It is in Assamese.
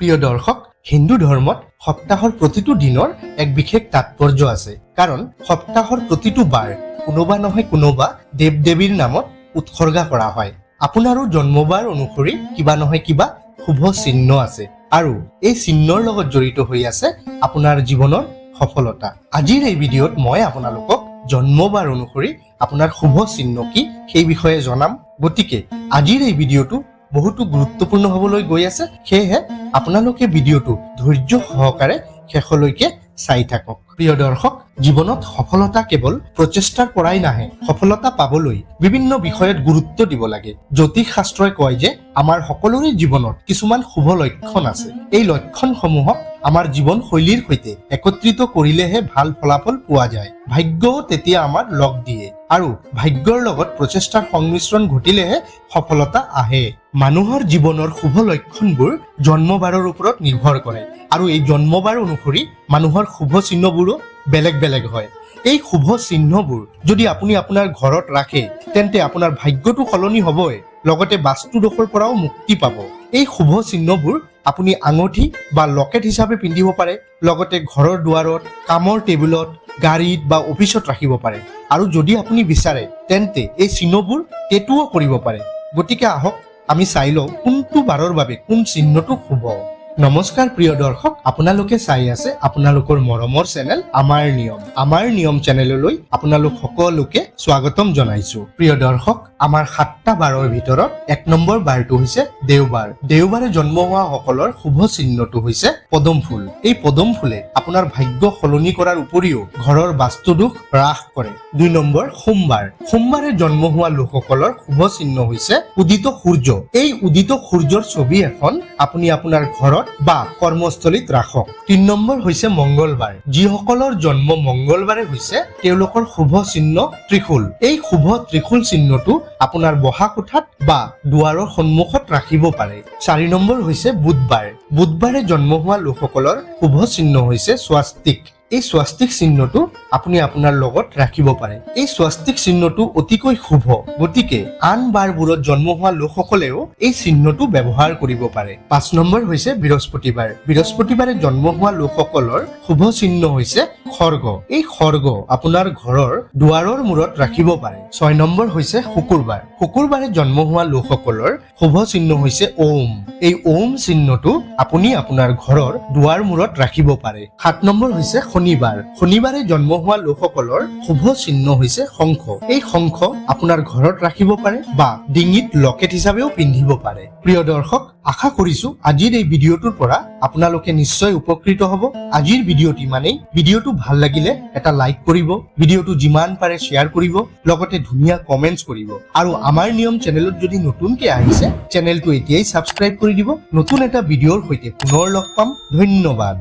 প্ৰিয় দৰ্শক, হিন্দু ধৰ্মত সপ্তাহৰ প্ৰতিটো দিনৰ এক বিশেষ তাৎপৰ্য আছে। কাৰণ সপ্তাহৰ প্ৰতিটো বাৰ কোনোবা নহয় কোনোবা দেৱ দেৱীৰ নামত উৎসৰ্গা কৰা হয়। আপোনাৰো জন্মবাৰ অনুসৰি কিবা নহয় কিবা শুভ চিহ্ন আছে আৰু এই চিহ্নৰ লগত জড়িত হৈ আছে আপোনাৰ জীৱনৰ সফলতা। আজিৰ এই ভিডিঅ'ত মই আপোনালোকক জন্মবাৰ অনুসৰি আপোনাৰ শুভ চিহ্ন কি সেই বিষয়ে জনাম। গতিকে আজিৰ এই ভিডিঅ'টো বহুতো গুৰুত্বপূৰ্ণ হ'বলৈ গৈ আছে, সেয়েহে আপোনালোকে ভিডিঅ'টো ধৈৰ্য সহকাৰে শেষলৈকে চাই থাকক। প্ৰিয় দৰ্শক, জীৱনত সফলতা কেৱল প্ৰচেষ্টাৰ পৰাই নাহে। সফলতা পাবলৈ বিভিন্ন বিষয়ত গুৰুত্ব দিব লাগে। জ্যোতিষ শাস্ত্ৰই কয় যে আমাৰ সকলোৰে জীৱনত কিছুমান শুভ লক্ষণ আছে। এই লক্ষণসমূহক আমাৰ জীৱন শৈলীৰ সৈতে একত্ৰিত কৰিলেহে ভাল ফলাফল পোৱা যায়। ভাগ্যও তেতিয়া আমাৰ লগ দিয়ে আৰু ভাগ্যৰ লগত প্ৰচেষ্টাৰ সংমিশ্ৰণ ঘটিলেহে সফলতা আহে। মানুহৰ জীৱনৰ শুভ লক্ষণবোৰ জন্মবাৰৰ ওপৰত নিৰ্ভৰ কৰে আৰু এই জন্মবাৰ অনুসৰি মানুহৰ শুভ চিহ্নবোৰো বেলেগ বেলেগ হয়। এই শুভ চিহ্নবোৰ যদি আপুনি আপোনাৰ ঘৰত ৰাখে তেন্তে আপোনাৰ ভাগ্যটো সলনি হ'বই, লগতে বাস্তু দোষৰ পৰাও মুক্তি পাব। এই শুভ চিহ্নবোৰ আপুনি আঙুঠি বা লকেট হিচাপে পিন্ধিব পাৰে, লগতে ঘৰৰ দুৱাৰত, কামৰ টেবুলত, গাড়ীত বা অফিচত ৰাখিব পাৰে আৰু যদি আপুনি বিচাৰে তেন্তে এই চিহ্নবোৰ টেটুও কৰিব পাৰে। গতিকে আহক আমি চাই লওঁ কোনটো বাৰৰ বাবে কোন চিহ্নটো শুভ। নমস্কাৰ প্ৰিয় দৰ্শক, আপোনালোকে চাই আছে আপোনালোকৰ মৰমৰ চেনেল আমাৰ নিয়ম। আমাৰ নিয়ম চেনেললৈ আপোনালোক সকলোকে স্বাগতম জনাইছো। প্ৰিয় দৰ্শক, আমাৰ 7টা বাৰৰ ভিতৰত 1 নম্বৰ বাৰটো হৈছে দেওবাৰ। দেওবাৰে জন্ম হোৱা সকলৰ শুভ চিহ্নটো হৈছে পদম ফুল। এই পদম ফুলে আপোনাৰ ভাগ্য সলনি কৰাৰ উপৰিও ঘৰৰ বাস্তু দোষ হ্ৰাস কৰে। 2 নম্বৰ সোমবাৰ। সোমবাৰে জন্ম হোৱা লোকসকলৰ শুভ চিহ্ন হৈছে উদিত সূৰ্য। এই উদিত সূৰ্যৰ ছবি এখন আপুনি আপোনাৰ ঘৰত বা কৰ্মস্থলীত ৰাখক। 3 নম্বৰ হৈছে মংগলবাৰ। যিসকলৰ জন্ম মংগলবাৰে হৈছে তেওঁলোকৰ শুভ চিহ্ন ত্ৰিশূল। এই শুভ ত্ৰিশূল চিহ্নটো আপোনাৰ বহা কোঠাত বা দুৱাৰৰ সন্মুখত ৰাখিব পাৰে। 4 নম্বৰ হৈছে বুধবাৰ। বুধবাৰে জন্ম হোৱা লোকসকলৰ শুভ চিহ্ন হৈছে স্বাস্তিক। এই স্বাস্তিক চিহ্নটো আপুনি আপোনাৰ লগত ৰাখিব পাৰে। এই স্বাস্তিক চিহ্নটো অতিকৈ শুভ, গতিকে আন বাৰবোৰত জন্ম হোৱা লোকসকলেও এই চিহ্নটো ব্যৱহাৰ কৰিব পাৰে। 5 নম্বৰ হৈছে বৃহস্পতিবাৰ। বৃহস্পতিবাৰে জন্ম হোৱা লোকসকলৰ শুভ চিহ্ন হৈছে খৰ্গ। এই খৰ্গ আপোনাৰ ঘৰৰ দুৱাৰৰ মূৰত ৰাখিব পাৰে। 6 নম্বৰ হৈছে শুকুৰবাৰ। শুকুৰবাৰে জন্ম হোৱা লোকসকলৰ শুভ চিহ্ন হৈছে ওম। এই ওম চিহ্নটো আপুনি আপোনাৰ ঘৰৰ দুৱাৰ মূৰত ৰাখিব পাৰে। 7 নম্বৰ হৈছে শনিবাৰ। শনিবাৰে জন্ম হোৱা লোকসকলৰ শুভ চিহ্ন হৈছে শংখ। এই শংখ আপোনাৰ ঘৰত ৰাখিব পাৰে বা ডিঙিত লকেট হিচাপেও পিন্ধিব পাৰে। প্ৰিয় দৰ্শক, আশা কৰিছো আজিৰ এই ভিডিঅ'টোৰ পৰা আপোনালোকে নিশ্চয় উপকৃত হ'ব। আজিৰ ভিডিঅ'টি মানেই। ভিডিঅ'টো ভাল লাগিলে এটা লাইক কৰিব, ভিডিঅ'টো যিমান পাৰে শ্বেয়াৰ কৰিব, লগতে ধুনীয়া কমেন্টছ কৰিব আৰু আমাৰ নিয়ম চেনেলত যদি নতুনকে আহিছে চেনেলটো এতিয়াই ছাবস্ক্ৰাইব কৰি দিব। নতুন এটা ভিডিঅ'ৰ সৈতে পুনৰ লগ পাম। ধন্যবাদ।